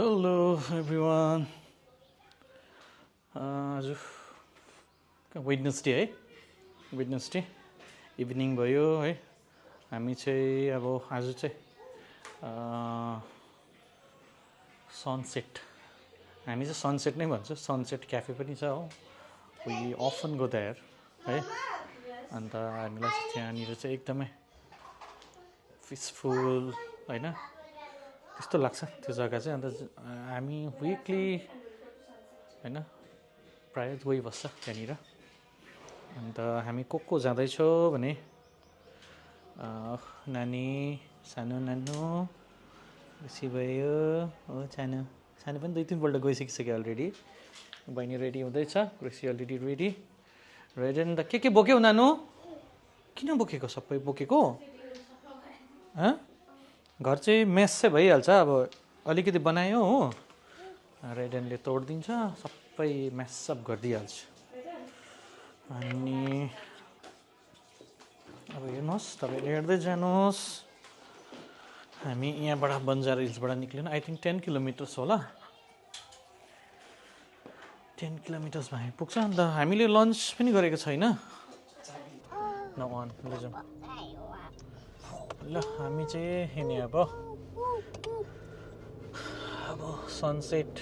Hello everyone. आज Wednesday है, Wednesday evening भयो है। हामी चाहिँ अब आज चाहिँ सनसेट, हामी चाहिँ सनसेट नै भन्छ, सनसेट क्याफे पनि छ हो। वी अफन गो देयर है। अन्त हामीलाई चाहिँ त्यहाँनिर चाहिँ एकदमै पिसफुल हैन त्यस्तो लाग्छ त्यो जग्गा चाहिँ। अन्त हामी विकली हैन प्रायः गइबस्छ त्यहाँनिर। अन्त हामी को जाँदैछौँ भने नानी, सानो नानु बेसी भयो हो, सानो पनि 2-3 पल्ट गइसकिसक्यो अलरेडी। बहिनी रेडी हुँदैछ, कृषि अलरेडी रेडी। रेडी अन्त के बोक्यौ नानु? किन बोकेको? सबै बोकेको? घर चाहिँ मेस चाहिँ भइहाल्छ, अब अलिकति बनायो हो, रेडेनले तोडिदिन्छ, सबै मेसअप गरिदिइहाल्छ। अनि अब हेर्नुहोस्, तपाईँले हेर्दै जानुहोस्। हामी यहाँबाट बन्जार हिल्सबाट निक्लिनु आई थिङ्क 10 किलोमिटर्स होला, 10 किलोमिटर्समा हामी पुग्छ। अन्त हामीले लन्च पनि गरेको छैन। ल हामी चाहिँ हिँड्ने अब सनसेट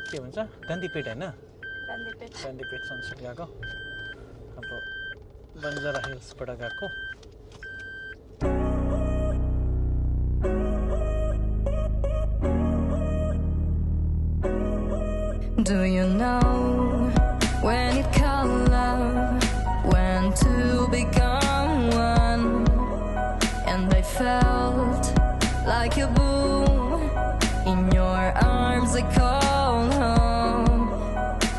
के भन्छ, गान्धीपेट होइन, गान्धीपेट सनसेट गएको। अब बन्जारा हिल्सबाट गएको। Do you know when you call love, when two become one, and I felt like a boom in your arms, I call home.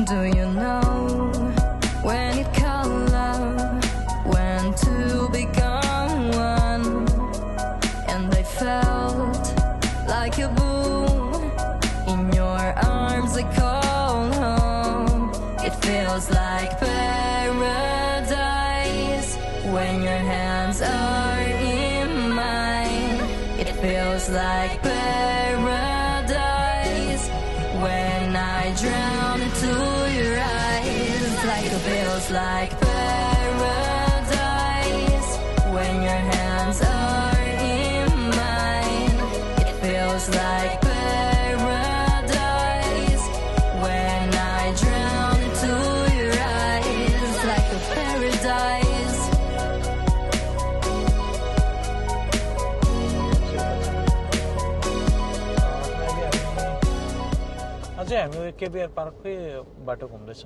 Do you know when you call love, when two become one, and I felt like a boom in your arms, I call home. It feels like paradise when your hands are in mine. It feels like paradise when I drown into your eyes. Like it feels like paradise when your hands are in mine. It feels like paradise when I drown into your eyes. Like a paradise. अझै हामी केबिआर पार्ककै बाटो घुम्दैछ,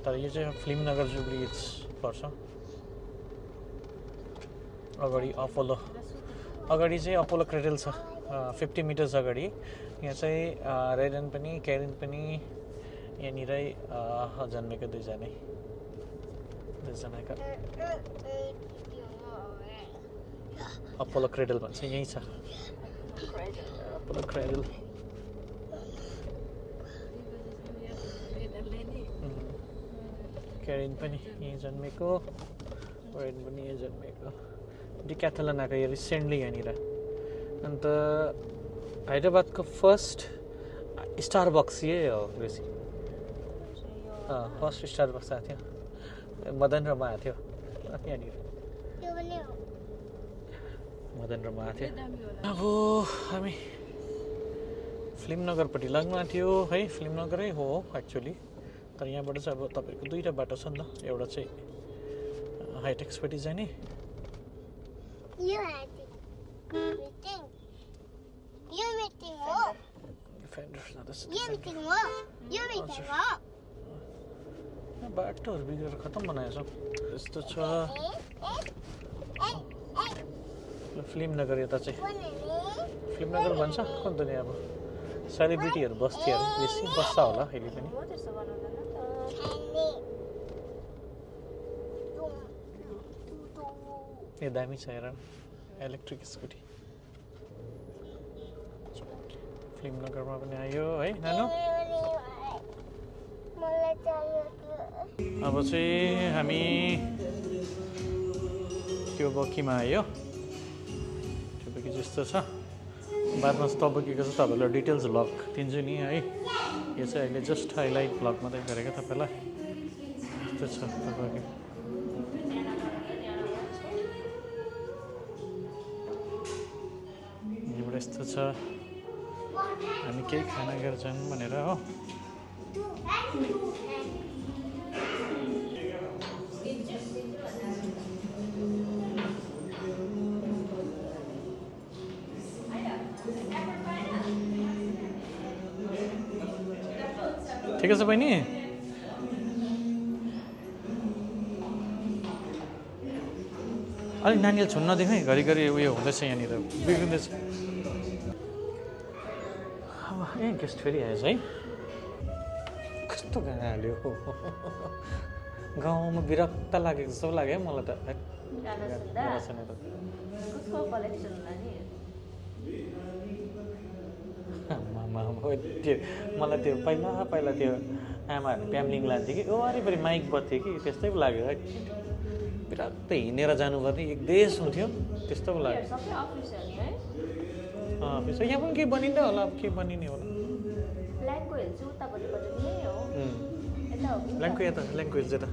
तर यो चाहिँ Filmnagar jubilee hills पर्छ। अगाडि अगाडि चाहिँ अपोलो क्रेडल छ, 50 मिटर्स अगाडि। यहाँ चाहिँ रेडन पनि क्यारिन पनि यहाँनिरै जन्मेको दुईजनाका अपोलो क्रेडल भन्छ, यहीँ छ अपोलो क्रेडल। क्यारिन पनि यहीँ जन्मेको, रेडन पनि यहीँ जन्मेको। डिक्याथलन आएको यो रिसेन्टली यहाँनिर। अन्त हैदराबादको फर्स्ट स्टारबक्स यही हो बेसी। फर्स्ट स्टारबक्स आएको थियो, मदन रमा आएको थियो यहाँनिर, मदन रमा आएको थियो। अब हामी फिल्मनगरपट्टि लाग्नु थियो है, फिल्मनगरै हो एक्चुअली। तर यहाँबाट चाहिँ अब तपाईँको दुईवटा बाटो छ नि त, एउटा चाहिँ हाइटेक्सपट्टि जाने, बाटोहरू बिग्रेर खतम बनाएछ यस्तो छ। फिल्मनगर यता चाहिँ फिल्मनगर भन्छ कुन त नि, अब सेलिब्रिटीहरू बस्थ्यो अरे, बेसी बस्छ होला अहिले पनि। यो दामी छ हेर, इलेक्ट्रिक स्कुटी। फिल्मनगरमा पनि आयो है नानु। अब चाहिँ हामी त्यो बक्कीमा आयो, त्यो बक्की जस्तो छ। बादमा तपाईँको चाहिँ तपाईँलाई डिटेल्स भ्लग दिन्छु नि है। यो चाहिँ अहिले जस्ट हाइलाइट भ्लग मात्रै गरेको तपाईँलाई। यस्तो छ तपाईँको। यहाँबाट यस्तो छ, हामी केही खाना गर्छन् भनेर हो। ठिकै छ बहिनी? अलिक नानीले छुन नदेऊ है, घरिघरि उयो हुँदैछ यहाँनिर, बिग्रिँदैछ। अब गेस्ट फेरि आएछ है। कस्तो गाना हाल्यो गाउँमा विरक्त लागेको जस्तो लाग्यो है मलाई त। मलाई त्यो पहिला त्यो आमाहरूले प्याम्लिङ लान्थ्यो कि वरिपरि माइक बज्थ्यो कि त्यस्तै पो लाग्यो है। विरक्त हिँडेर जानुपर्ने एक देश हुन्थ्यो त्यस्तो पो लाग्यो। अफिस यहाँ पनि केही बनिँदै होला, अब के बनिने होला। ल्याङ्को यता, ल्याङ्को हिल्स यता।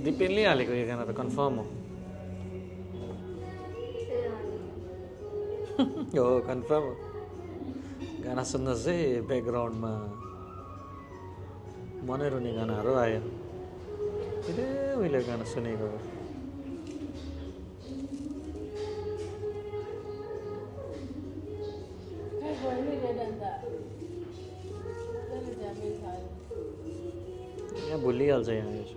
दिपेनले हालेको यो गाना त कन्फर्म हो। हो कन्फर्म हो। गाना सुन्नुहोस् है, ब्याकग्राउन्डमा मनै रुने गानाहरू आयो। उहिले गाना सुनेको हो। यहाँ भुलिहाल्छ यहाँ यसो।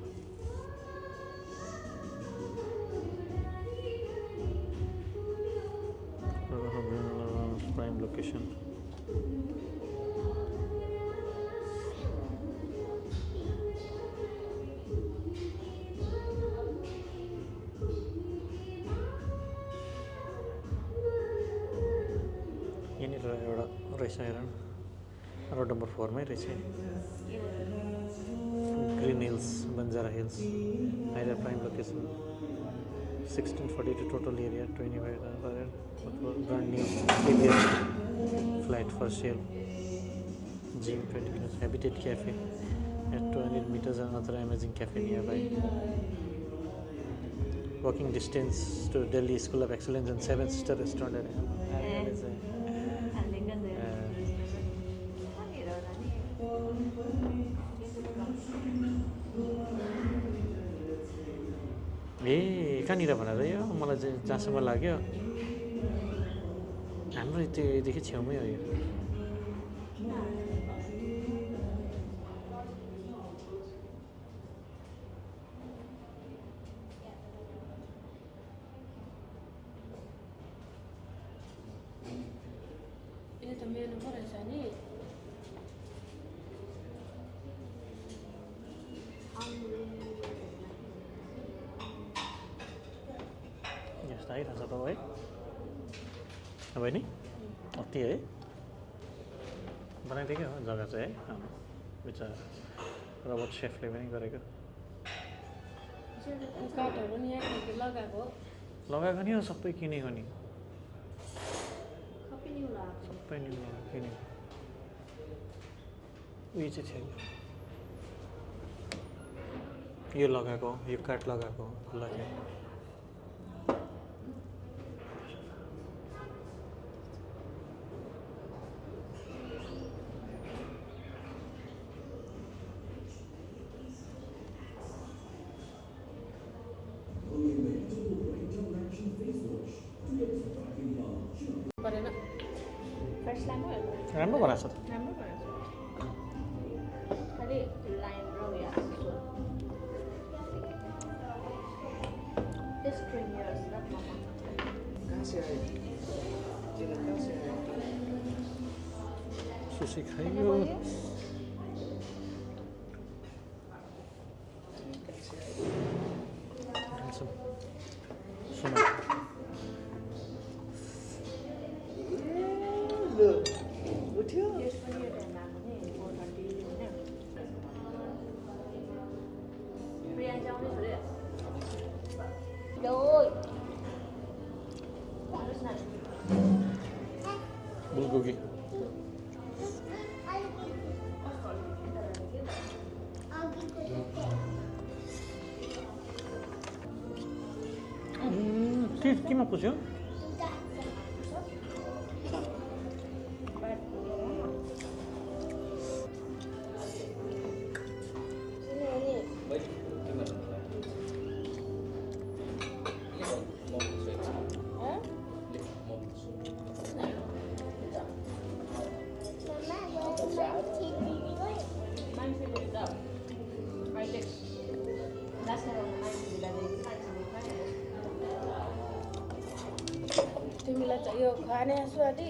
Prime location. यहाँनिर एउटा रहेछ हेर न, रोड नम्बर 4 मै रहेछ। ग्रिन हिल्स, बन्जारा हिल्स, हाइडर prime location, 1640 to total area, 25,000 brand new biggest flat for sale. Gym 20 minutes, Habitat Cafe at 200 meters, another amazing cafe nearby. Walking distance to Delhi School of Excellence and 7-star restaurant. ए कहाँनिर भनेर यो मलाई चाहिँ जहाँसम्म लाग्यो हाम्रो त्योदेखि छेउमै हो यो। यस्तो आइरहेछ त है बहिनी, अति है बनाइदिएकै हो जग्गा चाहिँ है। बिचरा रोबोट सेफले पनि गरेको। लगाएको नि हो, सबै किनेको नि, सबै नि किनेको। उयो चाहिँ छैन, यो लगाएको, यो काठ लगाएको खुल्ला थियो। राम्रो बनाएको छ त। सुसी खाइयो। सुमा bulgogi केमा पुग्यो तिमीलाई चाहिँ यो खाने स्वादी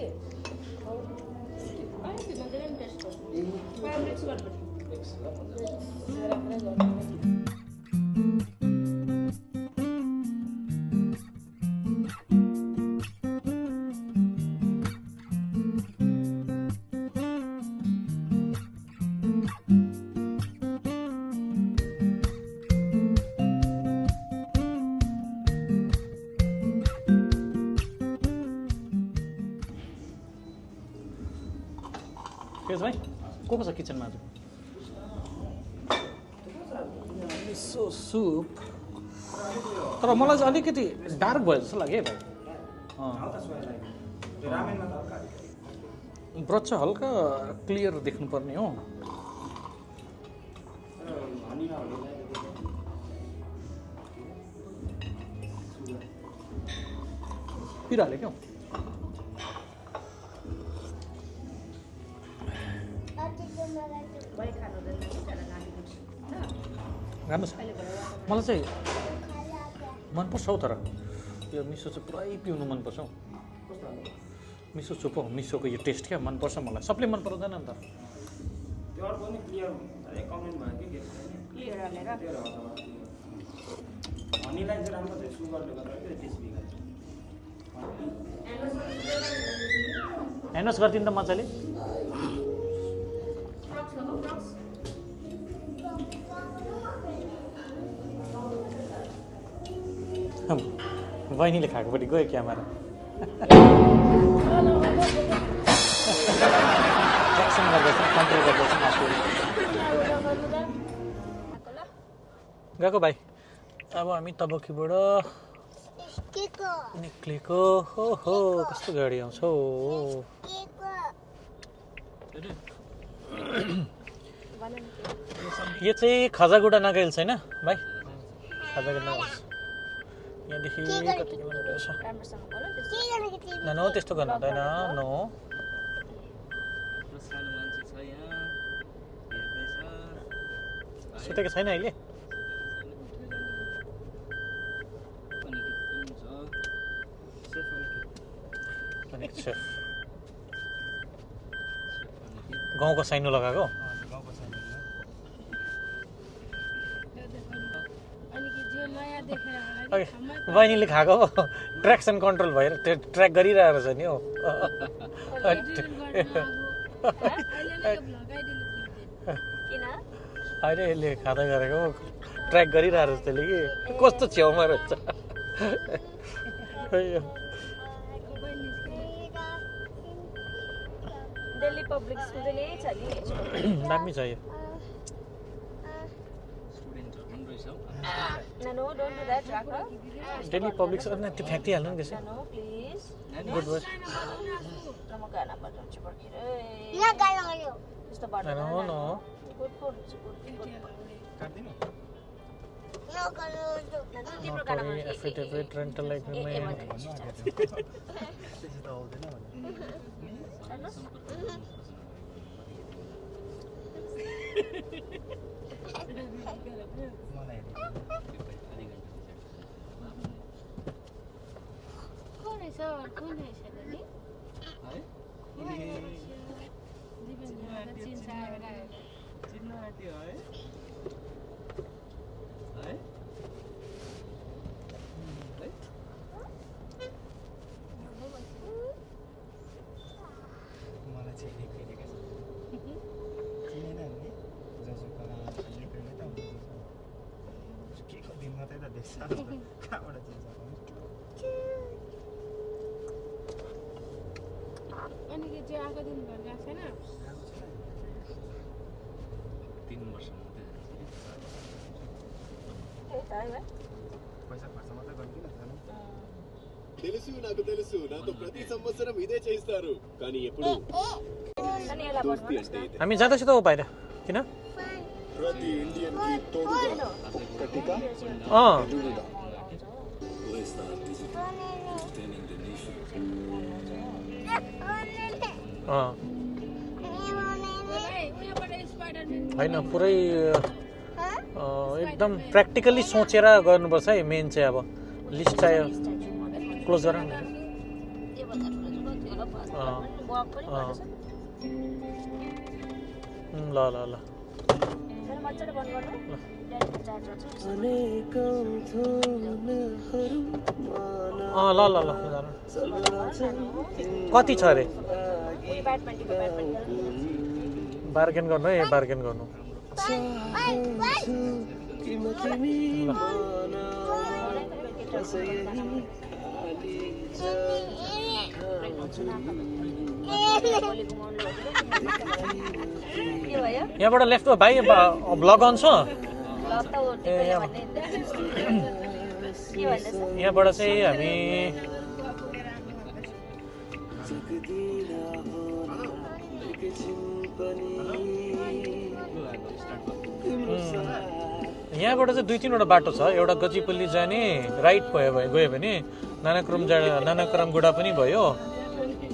केस भाइ को छ किचनमा आज मिसो सुप तर मलाई चाहिँ अलिकति डार्क भयो जस्तो लाग्यो है भाइ ब्रत चाहिँ हल्का क्लियर देख्नुपर्ने हो पिरो हाल्यो क्या राम्रो छ मलाई चाहिँ मनपर्छ हौ तर यो मिसो चाहिँ पुरै पिउनु मनपर्छ हौ मिसो सुप हो मिसोको यो टेस्ट क्या मनपर्छ मलाई सबले मन पराउँदैन नि त हेर्नुहोस् गरिदिनु त मजाले बहिनीले खाएकोपट्टि गयो क्यामेरा एक्सन गर्दैछ कन्ट्रोल गर्दैछ गएको भाइ अब हामी तबकीबाट निक्लेको हो हो कस्तो गाडी आउँछ हौ यो चाहिँ खजागुडा नागाइल छैन भाइ खजागुडा नागाइल यहाँदेखि कति किलोमिटर छ नो त्यस्तो गर्नु हुँदैन नो सुतेको छैन अहिले गाउँको साइनो लगाएको बहिनीले खाएको ट्र्याक्सन कन्ट्रोल भएर ट्र्याक गरिरहेको छ नि हौ अहिले यसले खाँदै गरेको ट्र्याक गरिरहेको छ त्यसले कि कस्तो छेउमा रहेछ दिल्ली पब्लिक स्कुल चाहिँ यही छ नि दामी छ यो No, don't do that, Raka. Delhi public school त्यो फ्याँकिहाल्नु नि त्यसो No, please. गुड बस म गाना बजाउँछु पर्खिरे त्यस्तो no no good good notary affidavit rental agreement अनि के चाहिँ आएको दिन घर गएको छैन 3 वर्ष मात्रै पैसा खर्च मात्रै गर्नु తెలుసు నాకు తెలుసు నాతో ప్రతి సంవత్సరం ఇదే చేస్తారు కానీ ఎప్పుడు దోస్తి అంటే ఇదే हामी जाँदैछ त ऊ बाहिर किन ప్రతి ఇండియన్ కి తోడుగా ఒక్కటిగా ఎదురుగా OSR digital entertaining the nation होइन पुरै एकदम प्र्याक्टिकली सोचेर गर्नुपर्छ है मेन चाहिँ अब लिस्ट चाहिँ क्लोज गर न ल ल ल ल ल ल कति छ अरे बार्गेन गर्नु है बार्गेन गर्नु यहाँबाट लेफ्ट भाइ ब्लग अन छ यहाँबाट चाहिँ हामी यहाँबाट चाहिँ 2-3 वटा बाटो छ एउटा गजिपल्ली जाने राइट गयो भने नानाक्रमगुडा पनि भयो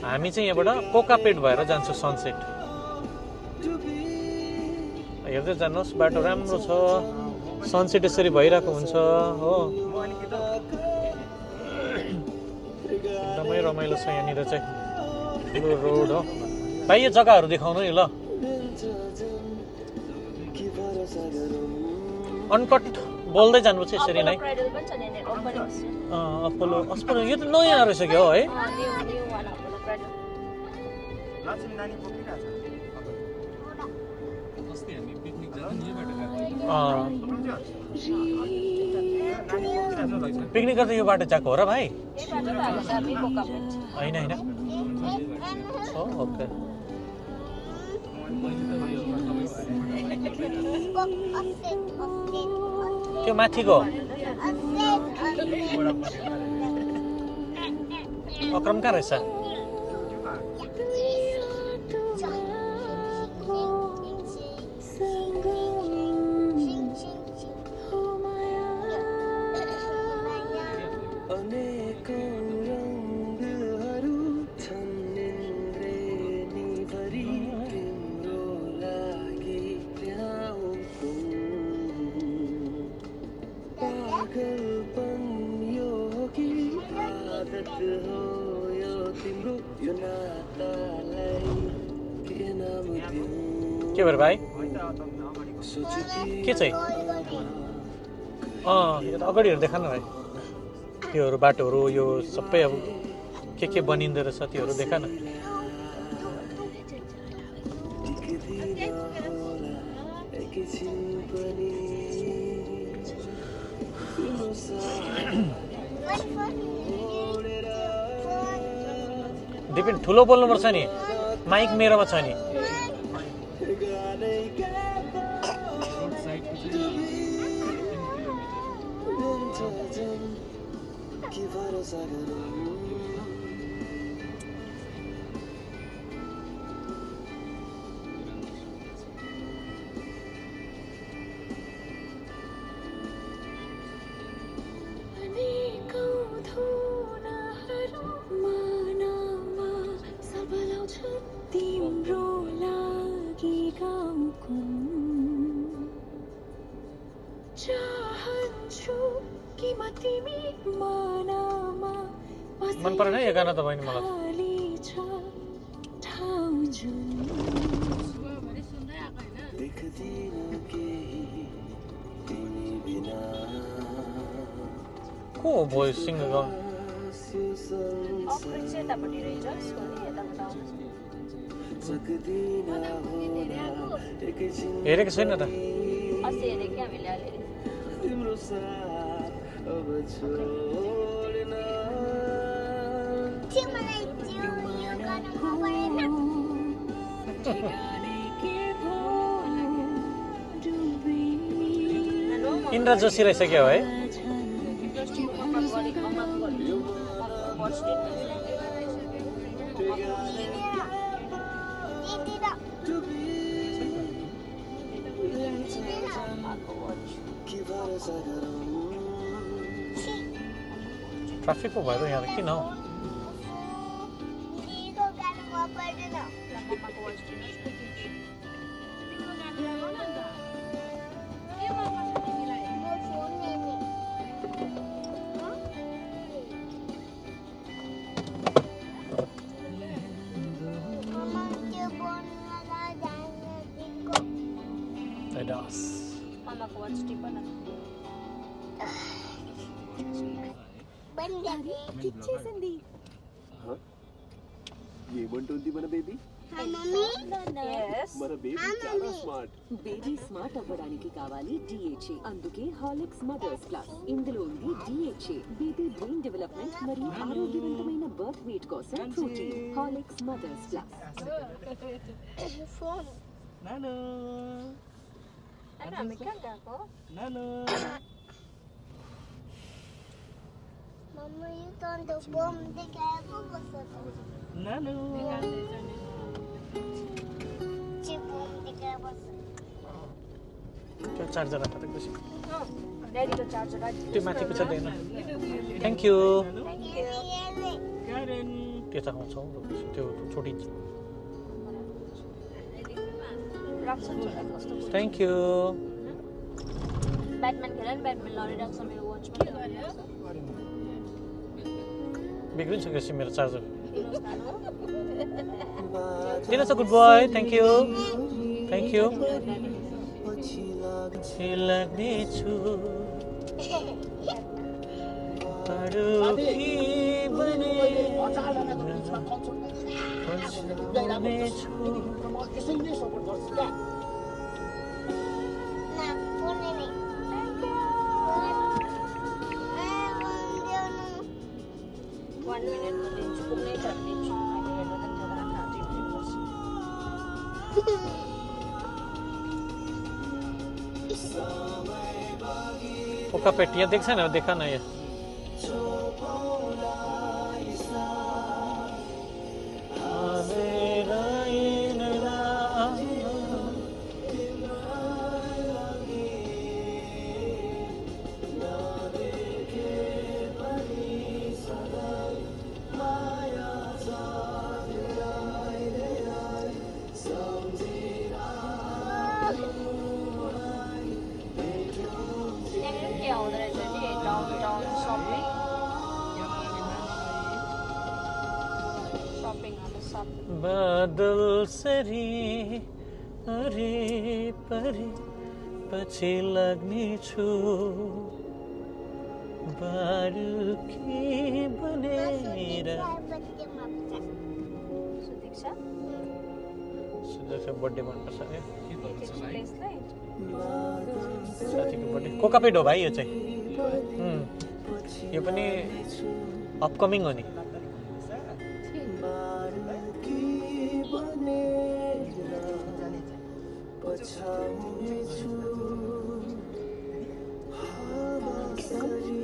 हामी चाहिँ यहाँबाट कोकापेट भएर जान्छौँ सनसेट हेर्दै जानुहोस् बाटो राम्रो छ सनसेट यसरी भइरहेको हुन्छ हो एकदमै रमाइलो छ यहाँनिर चाहिँ ठुलो रोड हो भाइ यो जग्गाहरू देखाउनु नि ल अनकट बोल्दै जानुपर्छ यसरी नै अपोलो अस्पताल यो त नयाँ रहेछ क्या हो है पिकनिक गर्दा यो बाटो गएको हो र भाइ होइन होइन ओके त्यो माथिको अक्रम कहाँ रहेछ के भयो भाइ के चाहिँ यो त अगाडिहरू देखा न भाइ त्योहरू बाटोहरू यो सबै अब के बनिँदो रहेछ त्योहरू देखा न दिपिन ठुलो बोल्नुपर्छ नि माइक मेरोमा छ नि मन परेन यो गाना त बहिनी मलाई को भोइस सिङ्गर गाउनु हेरेको छैन त इन्द्र जोशी रहेछ क्या हो है ट्राफिक को भएर यहाँ किन हौ Mamaku watch TV na. ఇచ్చేసింది ఏమంటుంది మన బేబీ Yes. మన బేబీ చాలా స్మార్ట్ బేబీ స్మార్ట్ అవ్వడానికి కావాలి డిహెచ్ఏ అందుకే హాలిక్స్ మదర్స్ ప్లస్ ఇందులో ఉంది డిహెచ్ఏ బేబీ బ్రెయిన్ డెవలప్మెంట్ మరియు ఆరోగ్యవంతమైన బర్త్ వెయిట్ కోసం protein Horlicks mothers plus Phone. Nano. Ano, may kanga ko? Nano. Mama, you turn the bomb. They can't go with it. Nano. त्यो charger राख त खुसी No. Daddy ko charger right. त्यो माथिको छ देन थ्यांक यू त्यो चाहन्छौ त्यो छोडिन्छ राख्छ नि कस्तो थ्यांक यू ब्याटम्यान खेल्न ब्याटम्यान लडिरहेको छ मेरो वाचमा बिग्रिन्छ खुसी मेरो चार्जर दिनुहोस् न दिनुहोस् गुड बोय थ्यांक यू पछि लाग्ने छु अरुकी बने पछाउने छु One minute mo din. Kung may damage, ay ano na talaga nakatimpos. ओका पेटियां देख ना देखा ना ये के आउँदो रहेछ नि डाउनटाउन सपिङ बादल सरी अरे परे पछि लाग्ने छु बारुकी बनेर सुदीक्षा सुदीक्षा बर्थडे मनपर्छ है प्लेसलाई साथीको बर्थडे कोकापेट हो भाइ यो चाहिँ यो पनि अपकमिङ हो नि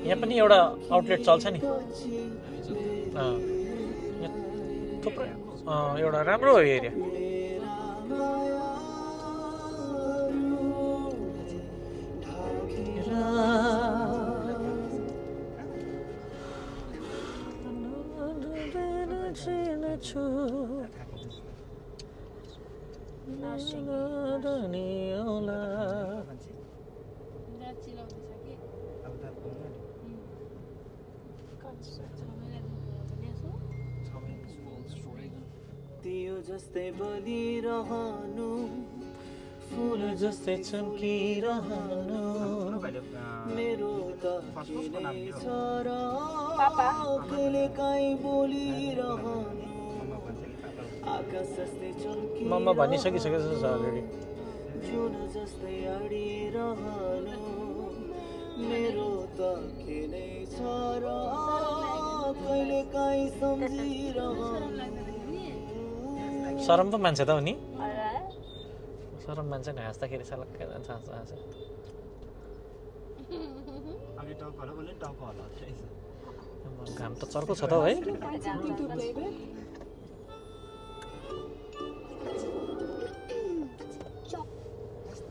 यहाँ पनि एउटा आउटलेट चल्छ नि थुप्रै एउटा राम्रो हो एरिया तियो जस्तै बलिरहनु फूल जस्तै चम्किरहनु मेरो त किनै छ र पापा कहिले काहीँ बोलिरहनु आकाश जस्तै चम्की मम्मा भनिसकिसकेको छ अलरेडी जुन जस्तै अडिरहनु मेरो त किनै छ र कहिले काहीँ सम्झिरहनु शरम पो मान्छे त हो नि अरे सरम मान्छे नि हाँस्दाखेरि सलक्कै जान्छ हाँस अघि टाउको होला भने टाउको होला घाम त चर्को छ त है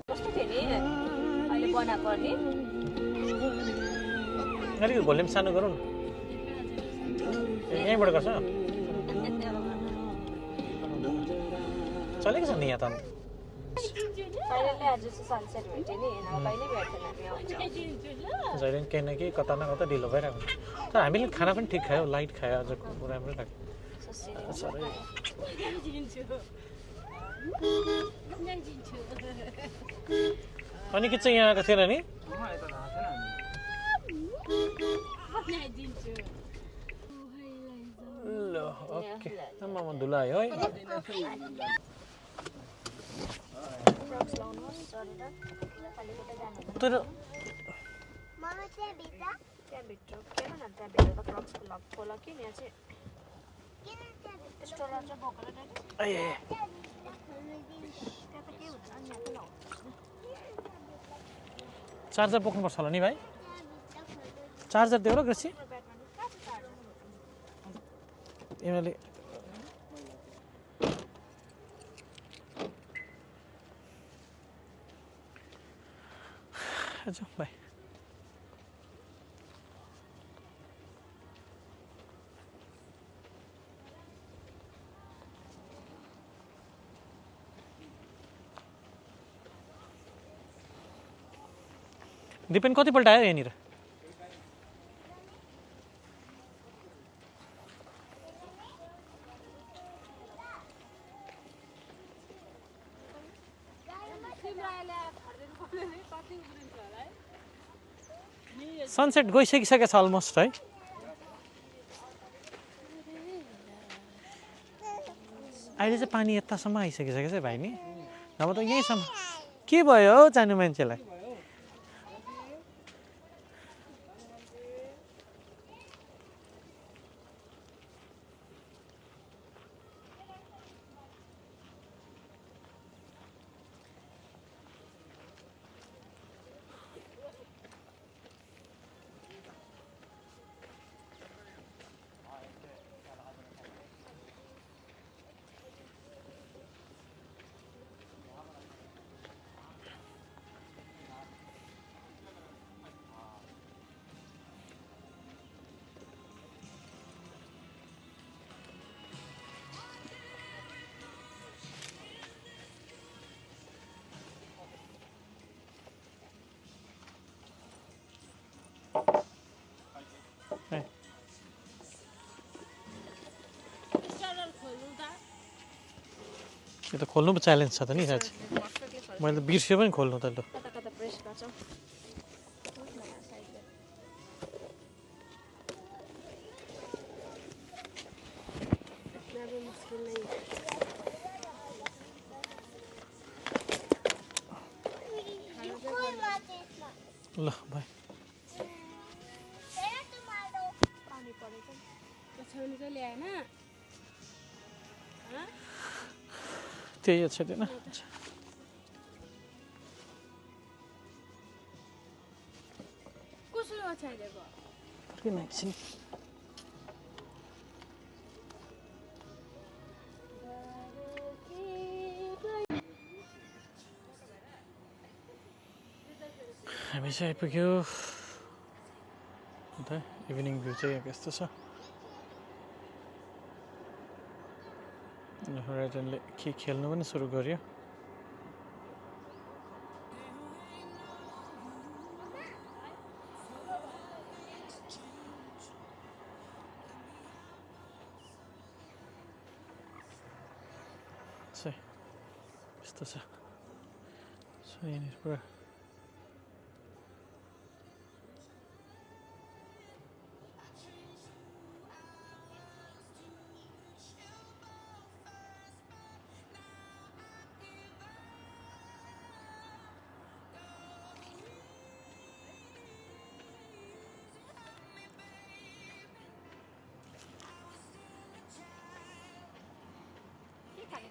कस्तो थियो नि अहिले बनाएको नि अलिकति भोल्युम सानो गरौँ न यहीँबाट गर्छ चलेको छ नि यहाँ त अन्त अहिले आज चाहिँ सनसेट भेट्यो नि नभए नै भेट्दैन हामी आउँछ जहिले पनि केही न केही कता न कता ढिलो भइरहेको हुन्छ तर हामीले खाना पनि ठिक खायो लाइट खायो आजको राम्रै लाग्यो साह्रै अनि के चाहिँ यहाँ आएको थिएन नि ल ओके आमामा धुला आयो है फ्रक्स लाउनुहोस् सरेर खाली कतै जानु तर मम्मी चाहिँ भित्र त्यहाँभित्र केमा न त्यहाँभित्र त फ्रक्सको लक खोला कि यहाँ चाहिँ किन त्यहाँ स्टोलर चाहिँ बोकेर ड्याडी ए त्यहाँ त के हुँदैन नि यहाँ त लाउ चार्जर बोक्नुपर्छ होला नि भाइ चार्जर देऊ र कृषि एमाले अच्छा बाई दिपेन कतिपल्ट आयो यहाँनिर सनसेट गइसकिसकेको छ अलमोस्ट है अहिले चाहिँ पानी यतासम्म आइसकिसकेको छ भाइ नि नभए त यहीँसम्म के भयो हौ जानु मान्छेलाई यो त खोल्नु पो च्यालेन्ज छ त नि साँच्ची मैले त बिर्स्यो पनि खोल्नु त ल कता कता प्रेस गर्छौ ल भाइ पानी परेको छोरी चाहिँ ल्याएन त्यही छैन कसरी ओछ्याइदिएको किन एकछिन हामी चाहिँ आइपुग्यो अन्त इभिनिङ भ्यू चाहिँ यहाँ यस्तो छ राइजनले के खेल्नु पनि सुरु गर्यो यस्तो छ यहाँनिर पुरा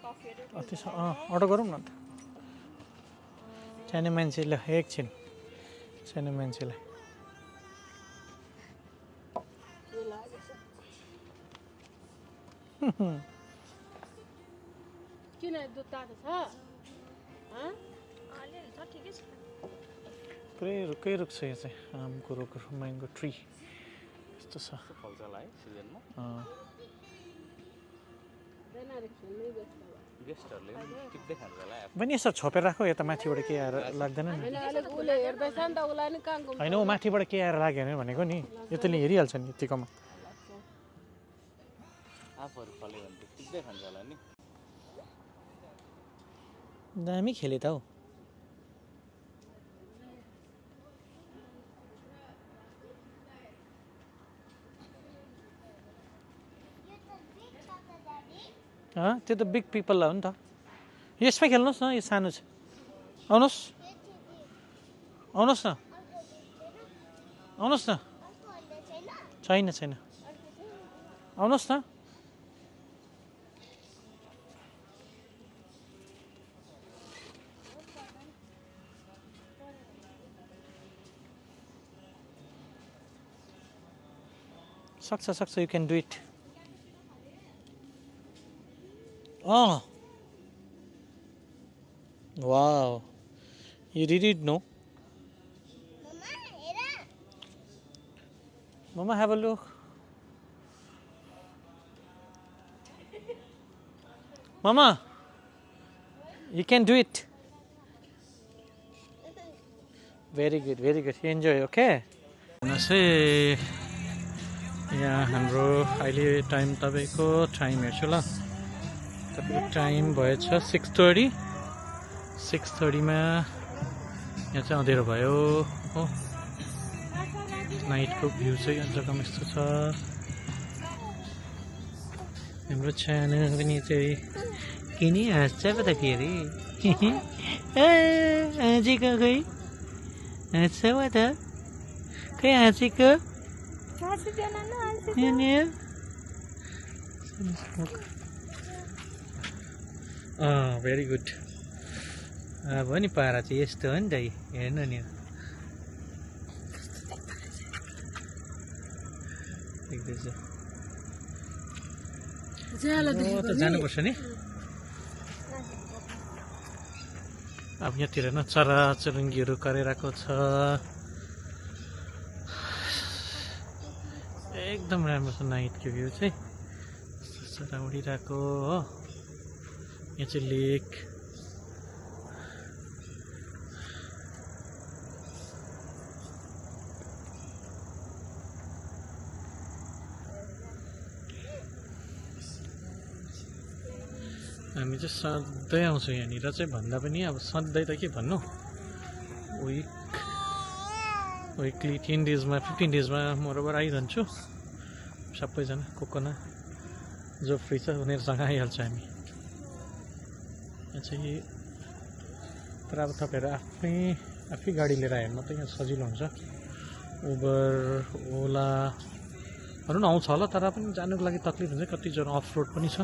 कफीहरू अति अर्डर गरौँ न त सानो मान्छेलाई एकछिन सानो मान्छेलाई किन दुध तातो छ अलिअलि छ ठिकै छ पुरै रुखै रुख छ यो चाहिँ आमको रुख म्याङ्गो ट्री यस्तो छ फल्छ होला है सिजनमा गेस्टहरूले टिप्दै खान्छ होला बहिनी यसो छोपेर राखो यता माथिबाट के आएर लाग्दैन नि उसले हेर्दैछ नि त उसलाई नि कहाँ घुम्छ होइन ऊ माथिबाट के आएर लाग्यो भनेको नि यो त्यसले हेरिहाल्छ नि यतिकोमा आफूहरू फल्यो भने त टिप्दै खान्छ होला नि दामी खेले त हौ त्यो त बिग पिपल हो नि त यसमा खेल्नुहोस् न यो सानो छ आउनुहोस् आउनुहोस् न आउनुहोस् न छैन छैन आउनुहोस् न सक्छ सक्छ you can do it Oh, wow! You didn't know? Mama, have a look. Mama, you can do it. Very good, very good. You enjoy, okay? Nase, yeah, हाम्रो अहिले टाइम तपाईको टाइम हेर्छु ल तपाईको टाइम भएछ 6:30 6:30 मा यहाँ चाहिँ अँधेरो भयो हो नाइटको भ्यू चाहिँ यो जग्गामा यस्तो छ हाम्रो छानो पनि चाहिँ किन हाँस्छ पो त फेरि हाँसेको खै हाँस्छ पो त खै हाँसेको भेरी गुड अब नि पारा चाहिँ यस्तो हो नि त हेर्नु नि देख्दैछ त जानुपर्छ नि अब यहाँतिर न चरा चुरुङ्गीहरू कराइरहेको छ एकदम राम्रो छ नाइटको भ्यू चाहिँ चरा उडिरहेको हो यहाँ चाहिँ लेक हामी चाहिँ सधैँ आउँछौँ यहाँनिर चाहिँ भन्दा पनि अब सधैँ त के भन्नु विकली 10 डेजमा 15 डेजमा मोरबर आइरहन्छु सबैजना कोकोना जो फ्री छ उनीहरूसँग आइहाल्छ हामी यहाँ चाहिँ तर अब तपाईँहरू आफै गाडी लिएर आयो भने मात्रै यहाँ सजिलो हुन्छ उबर ओलाहरू पनि आउँछ होला तर पनि जानुको लागि तक्लिफ हुन्छ कतिजना अफ रोड पनि छ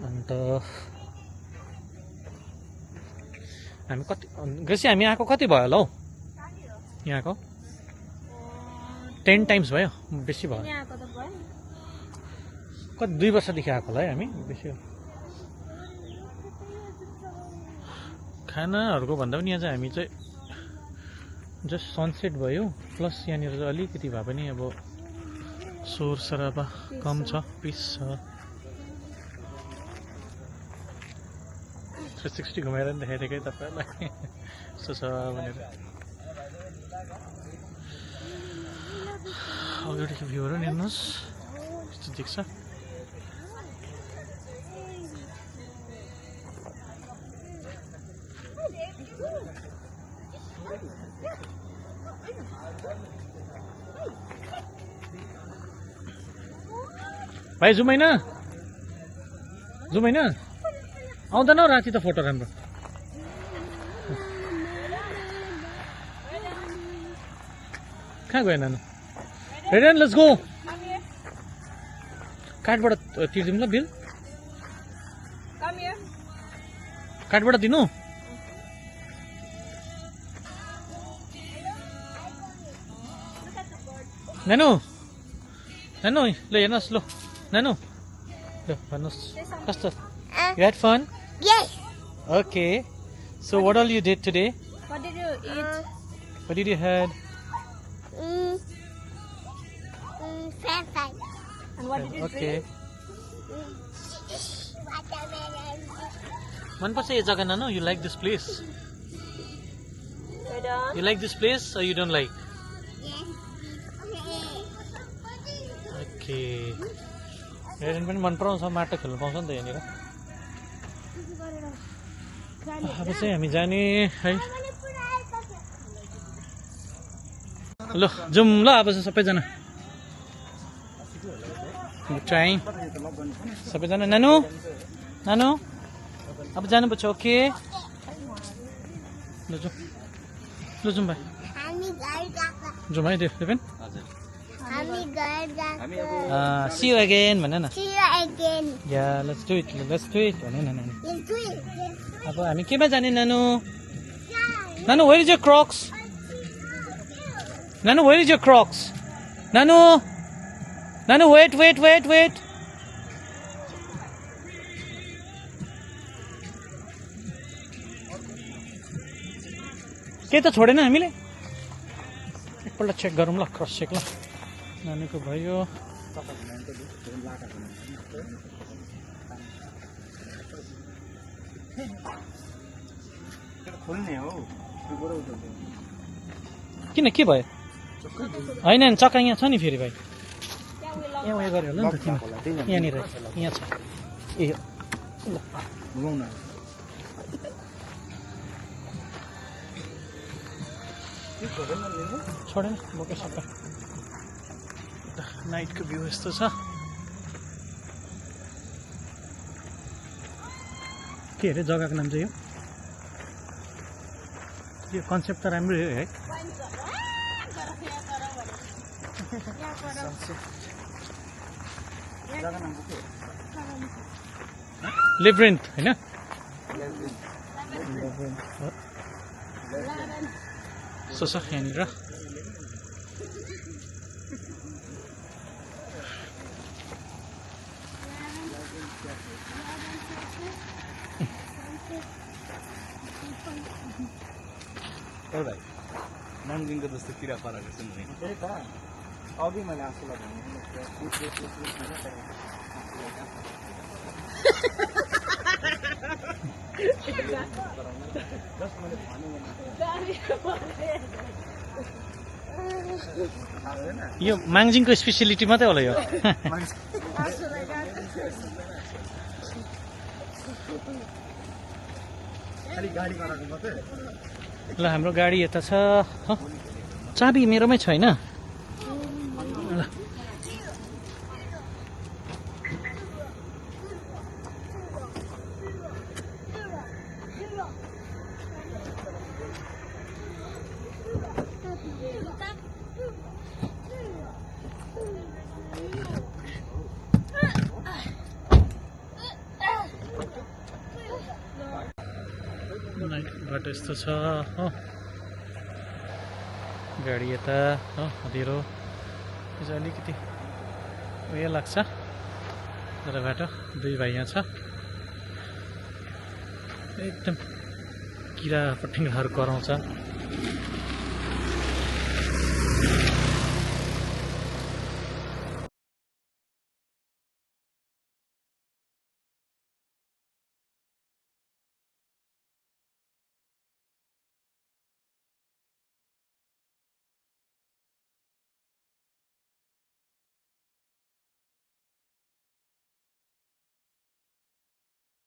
अन्त हामी कति ग्रेसी हामी आएको कति भयो होला हौ यहाँको 10 टाइम्स भयो बेसी भयो कति 2 वर्षदेखि आएको होला है हामी बेसी खानाहरूको भन्दा पनि यहाँ चाहिँ हामी चाहिँ जस्ट सनसेट भयो प्लस यहाँनिर चाहिँ अलिकति भए पनि अब शोर सराबा कम छ पिस छ 360 घुमाएर नि देखाइदिएकै तपाईँहरूलाई यस्तो छ भनेर अगाडिको भ्यूहरू नि हेर्नुहोस् यस्तो देख्छ भाइ जुम होइन आउँदैन राति त फोटो राम्रो कहाँ गयो नानु रेडी लेट्स गो कार्डबाट तिर्दिउँ ल बिल काठबाट दिनु नानु नानु ल हेर्नुहोस् ल नानु ल भन्नुहोस् कस्तो You had fun? Yes. Okay. So what all you did today? What did you eat? What did you had? French fries. And what did you Okay. drink? Watermelon. मनपर्छ यो जग्गा नानु? You like this place? Vedant? You like this place or you don't like? Yes. Okay. हेरेन पनि मन पराउँछ माटो खेल्नु पाउँछ नि त यहाँनिर अब चाहिँ हामी जाने है ल जाउँ ल अब चाहिँ सबैजना टाइम सबैजना नानु नानु अब जानुपर्छ ओके ल जाउँ ल जाउँ भाइ हामी घर गएको जाउँ है देवेन हजुर हामी घर हामी गएको अब see you again भन न See you again. Yeah, let's do it भने न नानु Let's do it. अब हामी केमा जाने नानु नानु where is your Crocs नानु where is your Crocs नानु नानु wait के त छोडेन हामीले एकपल्ट चेक गरौँ ल क्रस चेक ल नानीको भयो खोल्ने हो किन के भयो होइन चक्का यहाँ छ नि फेरि भाइ यहाँ उयो गऱ्यो होला नि त तिमी यहाँनिर यहाँ छ ए ल घुमाउन छोडेन बोके सबै नाइटको भ्यू यस्तो छ के अरे जग्गाको नाम चाहिँ यो कन्सेप्ट त राम्रै हो है लिब्रेन्थ होइन सो छ यहाँनिर ए भाइ नाङ्गिङको जस्तो किरा पराएको छ नि त्यही त अघि मैले आफूलाई यो माङजिङको स्पेसिलिटी मात्रै होला यो खालि गाडी गराएको मात्रै ल हाम्रो गाडी यता छ चाबी मेरोमै छैन ल बाटो यस्तो छ हो गाडी यता हो अँध्यारो चाहिँ अलिकति उयो लाग्छ तर बाटो दुई भाइ यहाँ छ एकदम किरा पटिङ्गाहरू कराउँछ